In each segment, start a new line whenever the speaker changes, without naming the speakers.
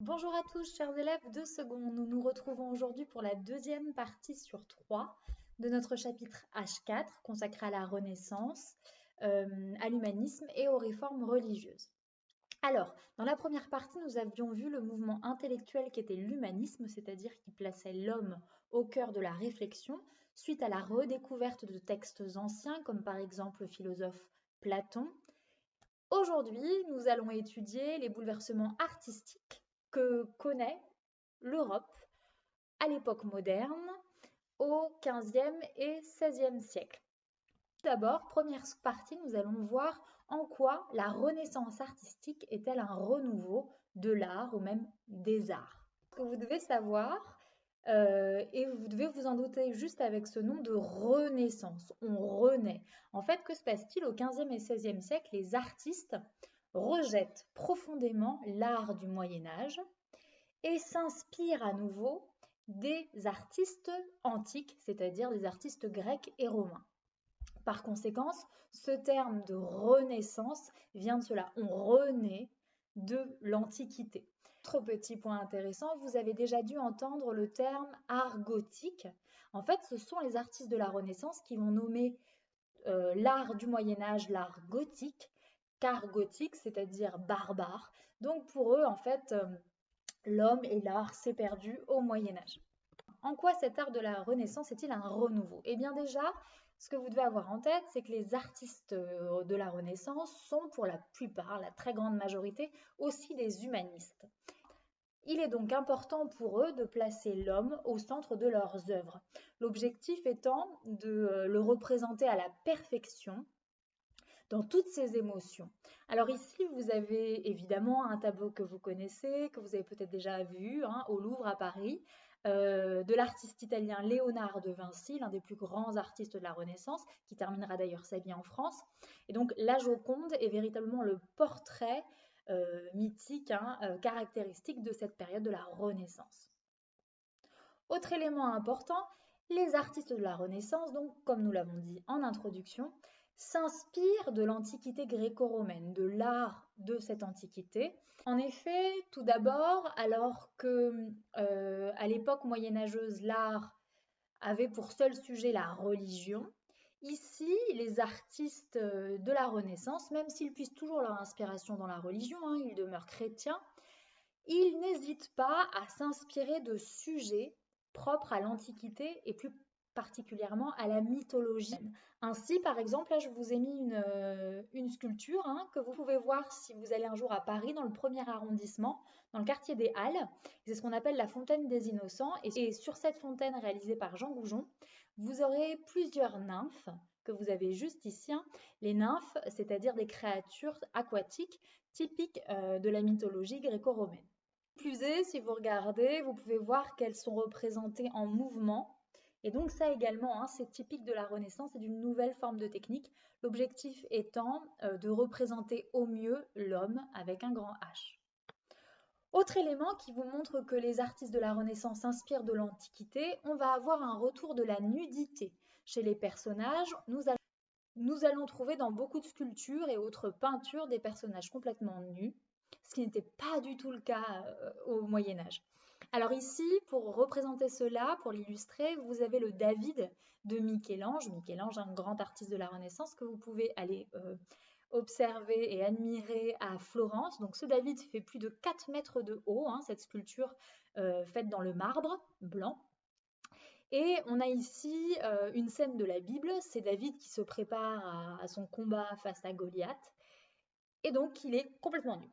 Bonjour à tous, chers élèves de seconde. Nous nous retrouvons aujourd'hui pour la deuxième partie sur 3 de notre chapitre H4 consacré à la Renaissance, à l'humanisme et aux réformes religieuses. Alors, dans la première partie, nous avions vu le mouvement intellectuel qui était l'humanisme, c'est-à-dire qui plaçait l'homme au cœur de la réflexion, suite à la redécouverte de textes anciens, comme par exemple le philosophe Platon. Aujourd'hui, nous allons étudier les bouleversements artistiques que connaît l'Europe à l'époque moderne, au XVe et XVIe siècle. D'abord, première partie, nous allons voir en quoi la Renaissance artistique est-elle un renouveau de l'art ou même des arts. Ce que vous devez savoir, et vous devez vous en douter juste avec ce nom de Renaissance, on renaît. En fait, que se passe-t-il au XVe et XVIe siècle? Les artistes rejettent profondément l'art du Moyen Âge et s'inspirent à nouveau des artistes antiques, c'est-à-dire des artistes grecs et romains. Par conséquent, ce terme de renaissance vient de cela. On renaît de l'Antiquité. Autre petit point intéressant, vous avez déjà dû entendre le terme art gothique. En fait, ce sont les artistes de la Renaissance qui vont nommer l'art du Moyen Âge l'art gothique, car gothique, c'est-à-dire barbare. Donc pour eux, en fait, l'homme et l'art s'est perdu au Moyen Âge. En quoi cet art de la Renaissance est-il un renouveau? Eh bien déjà, ce que vous devez avoir en tête, c'est que les artistes de la Renaissance sont pour la plupart, la très grande majorité, aussi des humanistes. Il est donc important pour eux de placer l'homme au centre de leurs œuvres, l'objectif étant de le représenter à la perfection dans toutes ses émotions. Alors ici, vous avez évidemment un tableau que vous connaissez, que vous avez peut-être déjà vu au Louvre à Paris, de l'artiste italien Léonard de Vinci, l'un des plus grands artistes de la Renaissance, qui terminera d'ailleurs sa vie en France. Et donc la Joconde est véritablement le portrait mythique, caractéristique de cette période de la Renaissance. Autre élément important, les artistes de la Renaissance, donc comme nous l'avons dit en introduction, s'inspirent de l'Antiquité gréco-romaine, de l'art de cette Antiquité. En effet, tout d'abord, alors que à l'époque moyenâgeuse, l'art avait pour seul sujet la religion, ici, les artistes de la Renaissance, même s'ils puissent toujours leur inspiration dans la religion, ils demeurent chrétiens, ils n'hésitent pas à s'inspirer de sujets propres à l'Antiquité et plus particulièrement à la mythologie. Ainsi, par exemple, là, je vous ai mis une sculpture que vous pouvez voir si vous allez un jour à Paris, dans le 1er arrondissement, dans le quartier des Halles. C'est ce qu'on appelle la fontaine des Innocents. Et sur cette fontaine réalisée par Jean Goujon, vous aurez plusieurs nymphes que vous avez juste ici. Les nymphes, c'est-à-dire des créatures aquatiques typiques de la mythologie gréco-romaine. Plus est, si vous regardez, vous pouvez voir qu'elles sont représentées en mouvement. Et donc ça également, c'est typique de la Renaissance et d'une nouvelle forme de technique, l'objectif étant de représenter au mieux l'homme avec un grand H. Autre élément qui vous montre que les artistes de la Renaissance s'inspirent de l'Antiquité, on va avoir un retour de la nudité. Chez les personnages, nous allons trouver dans beaucoup de sculptures et autres peintures des personnages complètement nus, ce qui n'était pas du tout le cas au Moyen Âge. Alors ici, pour représenter cela, pour l'illustrer, vous avez le David de Michel-Ange. Michel-Ange, un grand artiste de la Renaissance que vous pouvez aller observer et admirer à Florence. Donc ce David fait plus de 4 mètres de haut, cette sculpture faite dans le marbre blanc. Et on a ici une scène de la Bible, c'est David qui se prépare à son combat face à Goliath, et donc il est complètement nu.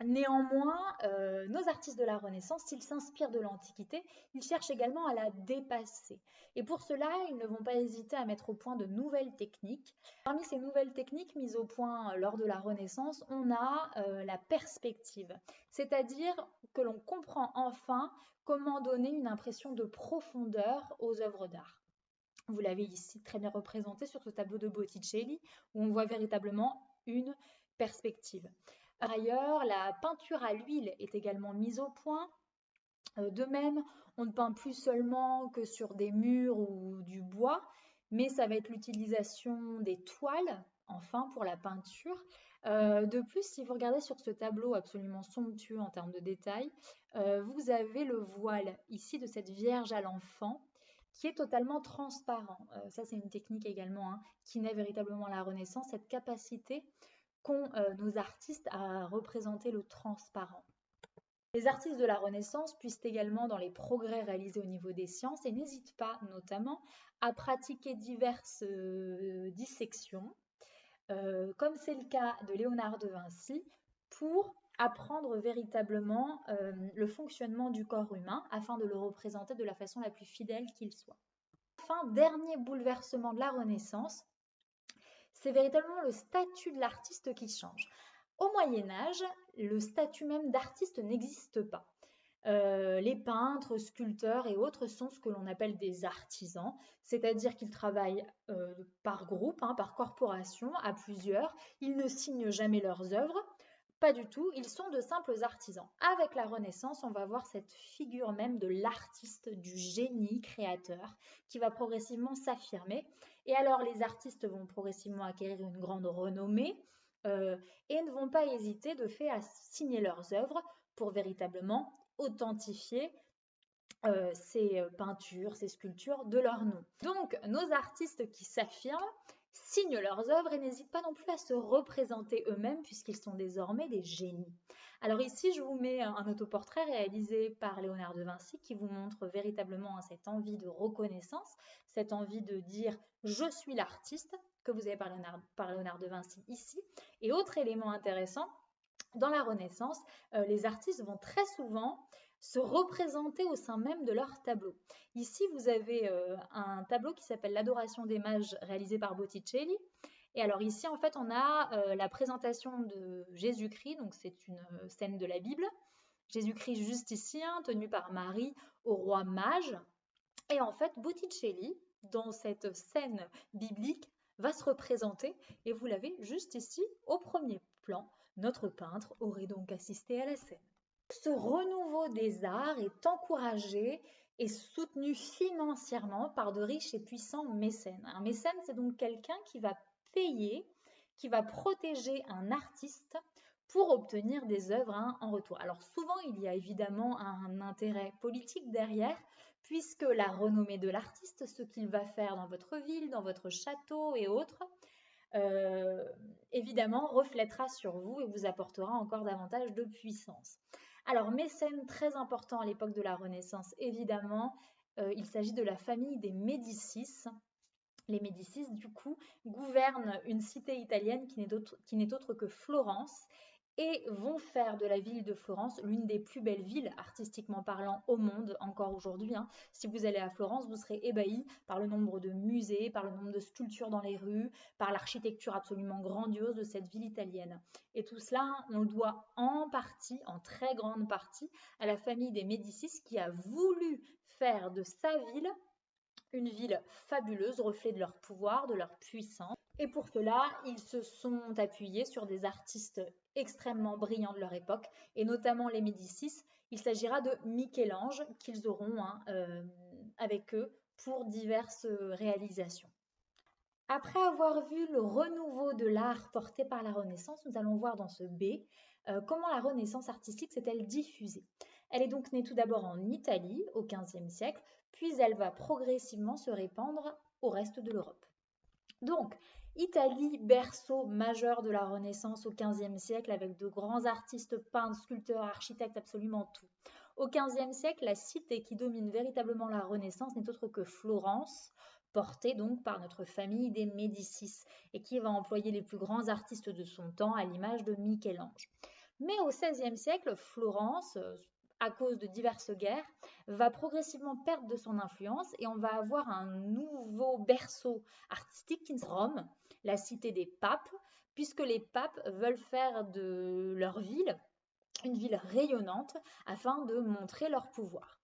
Néanmoins, nos artistes de la Renaissance, s'ils s'inspirent de l'Antiquité, ils cherchent également à la dépasser. Et pour cela, ils ne vont pas hésiter à mettre au point de nouvelles techniques. Parmi ces nouvelles techniques mises au point lors de la Renaissance, on a la perspective, c'est-à-dire que l'on comprend enfin comment donner une impression de profondeur aux œuvres d'art. Vous l'avez ici très bien représenté sur ce tableau de Botticelli, où on voit véritablement une perspective. Par ailleurs, la peinture à l'huile est également mise au point. De même, on ne peint plus seulement que sur des murs ou du bois, mais ça va être l'utilisation des toiles, enfin, pour la peinture, De plus, si vous regardez sur ce tableau absolument somptueux en termes de détails, vous avez le voile ici de cette Vierge à l'enfant qui est totalement transparent. Ça, c'est une technique également qui naît véritablement à la Renaissance, cette capacité qu'ont nos artistes à représenter le transparent. Les artistes de la Renaissance puissent également dans les progrès réalisés au niveau des sciences et n'hésitent pas notamment à pratiquer diverses dissections, comme c'est le cas de Léonard de Vinci, pour apprendre véritablement le fonctionnement du corps humain afin de le représenter de la façon la plus fidèle qu'il soit. Enfin, dernier bouleversement de la Renaissance, c'est véritablement le statut de l'artiste qui change. Au Moyen Âge, le statut même d'artiste n'existe pas. Les peintres, sculpteurs et autres sont ce que l'on appelle des artisans, c'est-à-dire qu'ils travaillent par groupe, par corporation, à plusieurs. Ils ne signent jamais leurs œuvres, pas du tout, ils sont de simples artisans. Avec la Renaissance, on va voir cette figure même de l'artiste, du génie créateur, qui va progressivement s'affirmer. Et alors les artistes vont progressivement acquérir une grande renommée et ne vont pas hésiter de fait à signer leurs œuvres pour véritablement authentifier ces peintures, ces sculptures de leur nom. Donc nos artistes qui s'affirment signent leurs œuvres et n'hésitent pas non plus à se représenter eux-mêmes puisqu'ils sont désormais des génies. Alors ici, je vous mets un autoportrait réalisé par Léonard de Vinci qui vous montre véritablement cette envie de reconnaissance, cette envie de dire « je suis l'artiste » que vous avez par Léonard de Vinci ici. Et autre élément intéressant, dans la Renaissance, les artistes vont très souvent se représenter au sein même de leur tableau. Ici, vous avez un tableau qui s'appelle l'Adoration des mages réalisé par Botticelli. Et alors ici, en fait, on a la présentation de Jésus-Christ, donc c'est une scène de la Bible. Jésus-Christ juste ici, tenu par Marie au roi mage. Et en fait, Botticelli, dans cette scène biblique, va se représenter, et vous l'avez juste ici au premier plan. Notre peintre aurait donc assisté à la scène. Ce renouveau des arts est encouragé et soutenu financièrement par de riches et puissants mécènes. Un mécène, c'est donc quelqu'un qui va payer, qui va protéger un artiste pour obtenir des œuvres en retour. Alors souvent, il y a évidemment un intérêt politique derrière, puisque la renommée de l'artiste, ce qu'il va faire dans votre ville, dans votre château et autres, évidemment reflètera sur vous et vous apportera encore davantage de puissance. Alors, mécène très important à l'époque de la Renaissance, évidemment, il s'agit de la famille des Médicis. Les Médicis, du coup, gouvernent une cité italienne qui n'est autre que Florence et vont faire de la ville de Florence l'une des plus belles villes, artistiquement parlant, au monde, encore aujourd'hui. Si vous allez à Florence, vous serez ébahi par le nombre de musées, par le nombre de sculptures dans les rues, par l'architecture absolument grandiose de cette ville italienne. Et tout cela, on le doit en partie, en très grande partie, à la famille des Médicis qui a voulu faire de sa ville une ville fabuleuse, reflet de leur pouvoir, de leur puissance. Et pour cela, ils se sont appuyés sur des artistes extrêmement brillants de leur époque, et notamment les Médicis. Il s'agira de Michel-Ange qu'ils auront avec eux pour diverses réalisations. Après avoir vu le renouveau de l'art porté par la Renaissance, nous allons voir dans ce B comment la Renaissance artistique s'est-elle diffusée. Elle est donc née tout d'abord en Italie au XVe siècle, puis elle va progressivement se répandre au reste de l'Europe. Donc, Italie, berceau majeur de la Renaissance au XVe siècle, avec de grands artistes, peintres, sculpteurs, architectes, absolument tout. Au XVe siècle, la cité qui domine véritablement la Renaissance n'est autre que Florence, portée donc par notre famille des Médicis, et qui va employer les plus grands artistes de son temps, à l'image de Michel-Ange. Mais au XVIe siècle, Florence, à cause de diverses guerres, va progressivement perdre de son influence et on va avoir un nouveau berceau artistique qui est Rome, la cité des papes, puisque les papes veulent faire de leur ville une ville rayonnante afin de montrer leur pouvoir.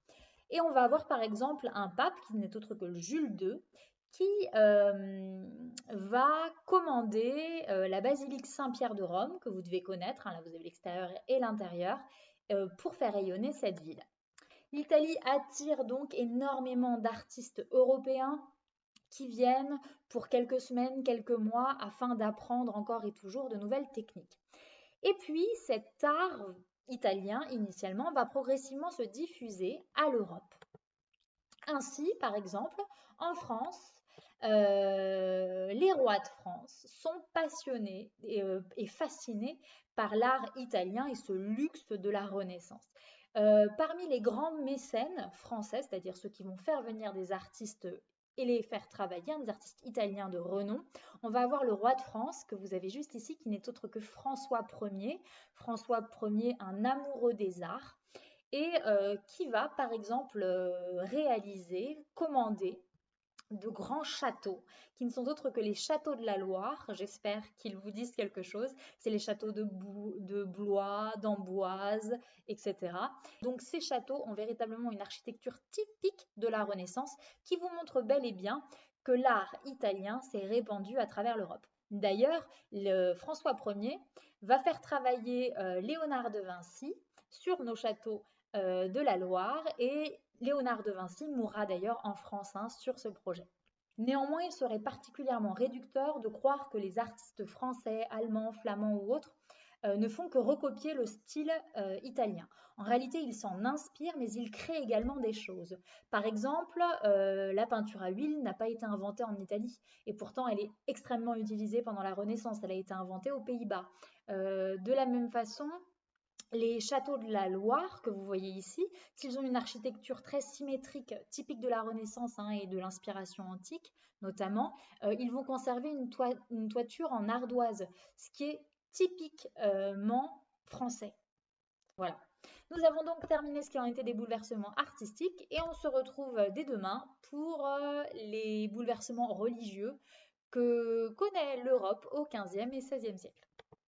Et on va avoir par exemple un pape qui n'est autre que Jules II, qui va commander la basilique Saint-Pierre de Rome, que vous devez connaître, là vous avez l'extérieur et l'intérieur, pour faire rayonner cette ville. L'Italie attire donc énormément d'artistes européens qui viennent pour quelques semaines, quelques mois, afin d'apprendre encore et toujours de nouvelles techniques. Et puis, cet art italien, initialement, va progressivement se diffuser à l'Europe. Ainsi, par exemple, en France, les rois de France sont passionnés et fascinés par l'art italien et ce luxe de la Renaissance. Parmi les grands mécènes français, c'est-à-dire ceux qui vont faire venir des artistes et les faire travailler, des artistes italiens de renom, on va avoir le roi de France, que vous avez juste ici, qui n'est autre que François Ier. François Ier, un amoureux des arts, et qui va par exemple réaliser, commander de grands châteaux qui ne sont autres que les châteaux de la Loire. J'espère qu'ils vous disent quelque chose. C'est les châteaux de Blois, d'Amboise, etc. Donc ces châteaux ont véritablement une architecture typique de la Renaissance qui vous montre bel et bien que l'art italien s'est répandu à travers l'Europe. D'ailleurs, François Ier va faire travailler Léonard de Vinci sur nos châteaux de la Loire, et Léonard de Vinci mourra d'ailleurs en France sur ce projet. Néanmoins, il serait particulièrement réducteur de croire que les artistes français, allemands, flamands ou autres ne font que recopier le style italien. En réalité, ils s'en inspirent, mais ils créent également des choses. Par exemple, la peinture à huile n'a pas été inventée en Italie, et pourtant elle est extrêmement utilisée pendant la Renaissance. Elle a été inventée aux Pays-Bas. De la même façon, les châteaux de la Loire, que vous voyez ici, s'ils ont une architecture très symétrique, typique de la Renaissance et de l'inspiration antique notamment, ils vont conserver une toiture en ardoise, ce qui est typiquement français. Voilà. Nous avons donc terminé ce qui ont été des bouleversements artistiques, et on se retrouve dès demain pour les bouleversements religieux que connaît l'Europe au XVe et XVIe siècle.